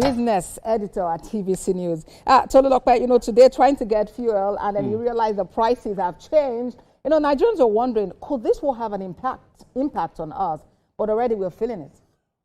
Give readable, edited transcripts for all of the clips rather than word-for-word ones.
business editor at TVC News. Tolulokpe, today trying to get fuel and then you realize the prices have changed. Nigerians are wondering, could this will have an impact on us? But already we're feeling it.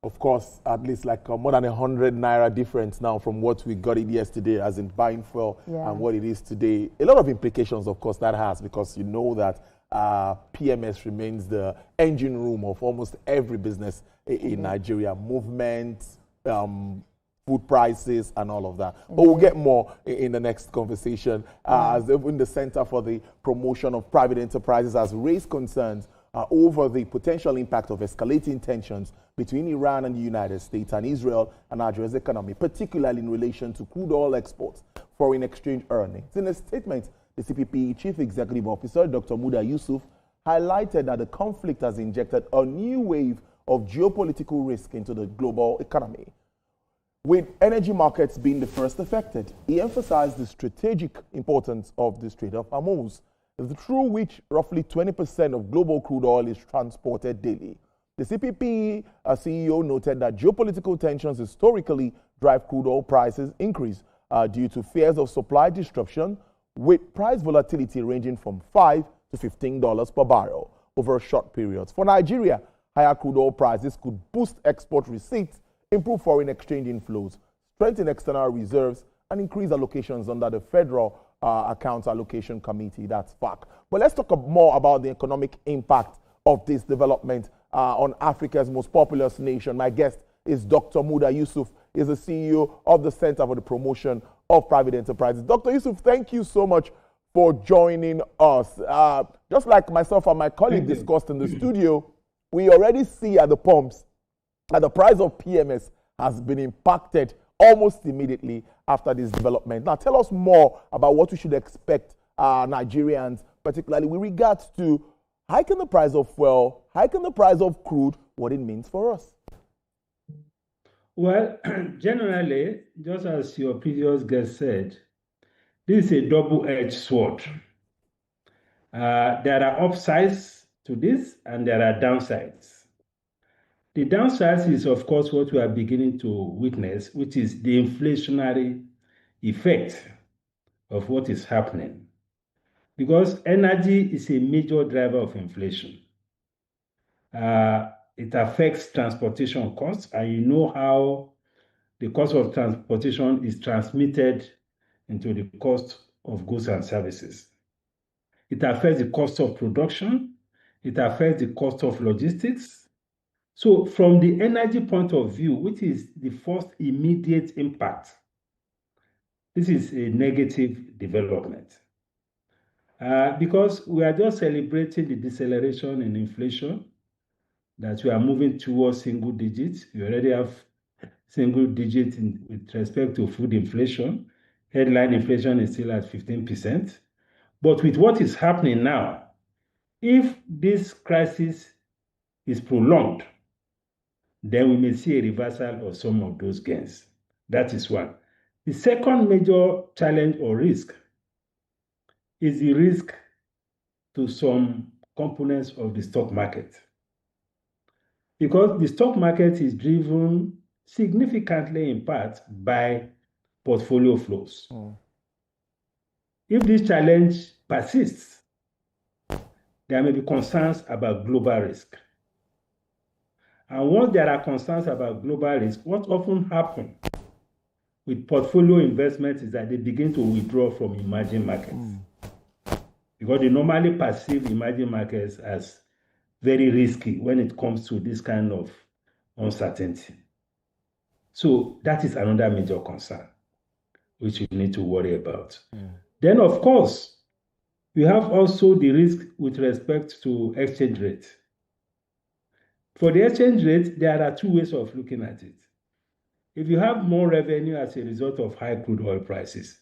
Of course, at least like more than 100 naira difference now from what we got it yesterday as in buying fuel and what it is today. A lot of implications, of course, that has, because you know that PMS remains the engine room of almost every business in Nigeria. Movement, food prices, and all of that. But we'll get more in the next conversation. As even the Center for the Promotion of Private Enterprises has raised concerns over the potential impact of escalating tensions between Iran and the United States and Israel and Nigeria's economy, particularly in relation to crude oil exports, foreign exchange earnings. In a statement, the CPP Chief Executive Officer, Dr. Muda Yusuf, highlighted that the conflict has injected a new wave of geopolitical risk into the global economy, with energy markets being the first affected. He emphasized the strategic importance of the Strait of Hormuz, through which roughly 20% of global crude oil is transported daily. The CPP CEO noted that geopolitical tensions historically drive crude oil prices increase due to fears of supply disruption, with price volatility ranging from $5 to $15 per barrel over short periods. For Nigeria, higher crude oil prices could boost export receipts, improve foreign exchange inflows, strengthen external reserves, and increase allocations under the Federal Accounts Allocation Committee, that's FAC. But let's talk more about the economic impact of this development on Africa's most populous nation. My guest is Dr. Muda Yusuf. He's the CEO of the Center for the Promotion of Private Enterprises. Dr. Yusuf, thank you so much for joining us. Just like myself and my colleague discussed in the studio, we already see at the pumps that the price of PMS has been impacted almost immediately after this development. Now, tell us more about what we should expect Nigerians, particularly with regards to hiking the price of fuel, hiking the price of crude, what it means for us. Well, generally, just as your previous guest said, this is a double-edged sword. There are upsides to this and there are downsides. The downside is, of course, what we are beginning to witness, which is the inflationary effect of what is happening. Because energy is a major driver of inflation. It affects transportation costs, and you know how the cost of transportation is transmitted into the cost of goods and services. It affects the cost of production. It affects the cost of logistics. So from the energy point of view, which is the first immediate impact, this is a negative development. Because we are just celebrating the deceleration in inflation, that we are moving towards single digits. We already have single digits with respect to food inflation. Headline inflation is still at 15%. But with what is happening now, if this crisis is prolonged, then we may see a reversal of some of those gains. That is one. The second major challenge or risk is the risk to some components of the stock market. Because the stock market is driven significantly in part by portfolio flows. If this challenge persists, there may be concerns about global risk. And once there are concerns about global risk, what often happens with portfolio investments is that they begin to withdraw from emerging markets. Because they normally perceive emerging markets as very risky when it comes to this kind of uncertainty. So that is another major concern which we need to worry about. Then, of course, we have also the risk with respect to exchange rate. For the exchange rate, there are two ways of looking at it. If you have more revenue as a result of high crude oil prices,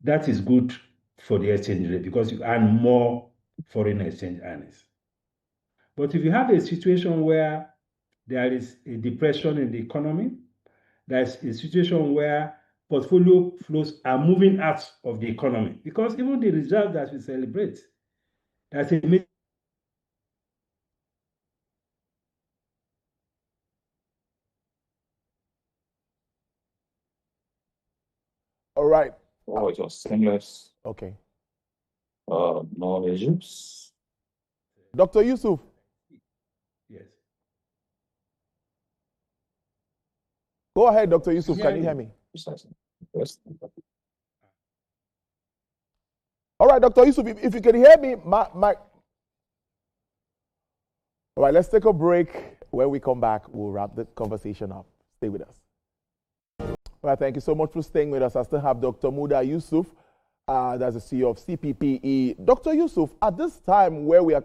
that is good for the exchange rate because you earn more foreign exchange earnings. But if you have a situation where there is a depression in the economy, there's a situation where portfolio flows are moving out of the economy, because even the result that we celebrate, that's a major All right. Oh, it was seamless. Okay. No issues. Dr. Yusuf. Yes. Go ahead, Dr. Yusuf. Can you hear me? Precisely. Yes. All right, Dr. Yusuf, if you can hear me, my. All right, let's take a break. When we come back, we'll wrap the conversation up. Stay with us. All right, thank you so much for staying with us. I still have Dr. Muda Yusuf, that's the CEO of CPPE. Dr. Yusuf, at this time where we are,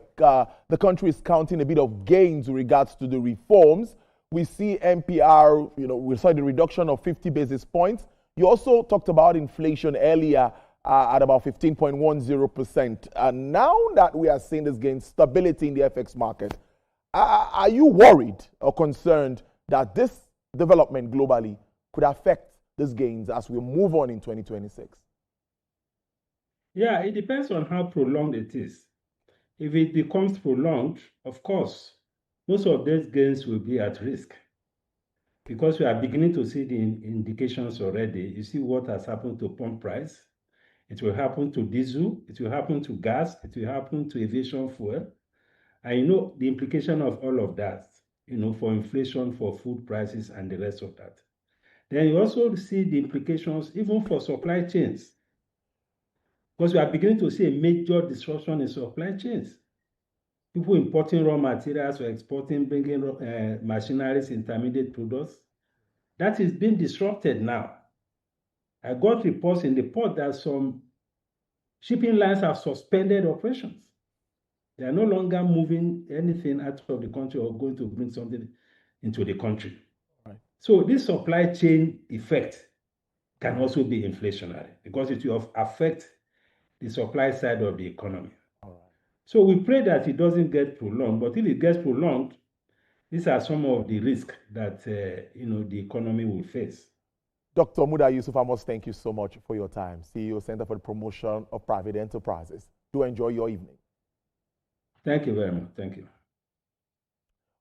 the country is counting a bit of gains with regards to the reforms, we see MPR, we saw the reduction of 50 basis points. You also talked about inflation earlier at about 15.10%. And now that we are seeing this gain, stability in the FX market, are you worried or concerned that this development globally could affect these gains as we move on in 2026? Yeah, it depends on how prolonged it is. If it becomes prolonged, of course, most of these gains will be at risk because we are beginning to see the indications already. You see what has happened to pump price. It will happen to diesel. It will happen to gas. It will happen to aviation fuel. And the implication of all of that, for inflation, for food prices, and the rest of that. Then you also see the implications even for supply chains. Because we are beginning to see a major disruption in supply chains. People importing raw materials or exporting, bringing machineries, intermediate products. That is being disrupted now. I got reports in the port that some shipping lines have suspended operations. They are no longer moving anything out of the country or going to bring something into the country. Right. So this supply chain effect can also be inflationary because it will affect the supply side of the economy. All right. So we pray that it doesn't get prolonged, but if it gets prolonged, these are some of the risks that the economy will face. Dr. Muda Yusuf, I must thank you so much for your time. CEO, Center for the Promotion of Private Enterprises. Do enjoy your evening. Thank you very much. Thank you.